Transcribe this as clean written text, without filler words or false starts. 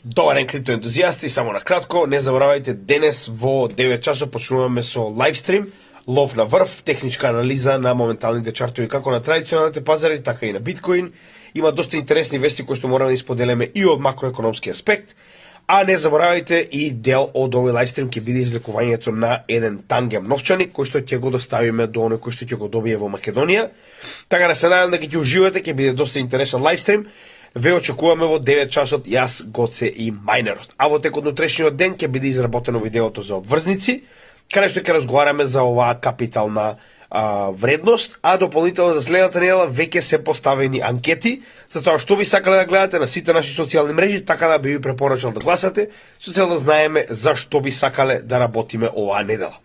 Добар ден, криптоентузијасти, само на кратко, не заборавајте, денес во 9 часот почнуваме со лайвстрим, лов на врв, техничка анализа на моменталните чартови како на традиционалните пазари, така и на биткоин. Има доста интересни вести кои што мораме да исподелиме и од макроекономски аспект. А не заборавајте, и дел од овој лайвстрим ќе биде излекувањето на еден тангем новчаник, кој што ќе го доставиме до оној кој што ќе го добие во Македонија. Така да се надевам да ќе уживате, ќе биде доста интересен лайвстрим. Ве очекуваме во 9 часот, јас, Гоце и Мајнерот. А во текот на утрешниот ден ќе биде изработено видеото за обврзници, каде што ќе разговараме за оваа капитална вредност, а дополнително за следната недела веќе се поставени анкети за тоа што би сакале да гледате на сите наши социјални мрежи, така да би ви препорачал да гласате, со цел да знаеме за што би сакале да работиме оваа недела.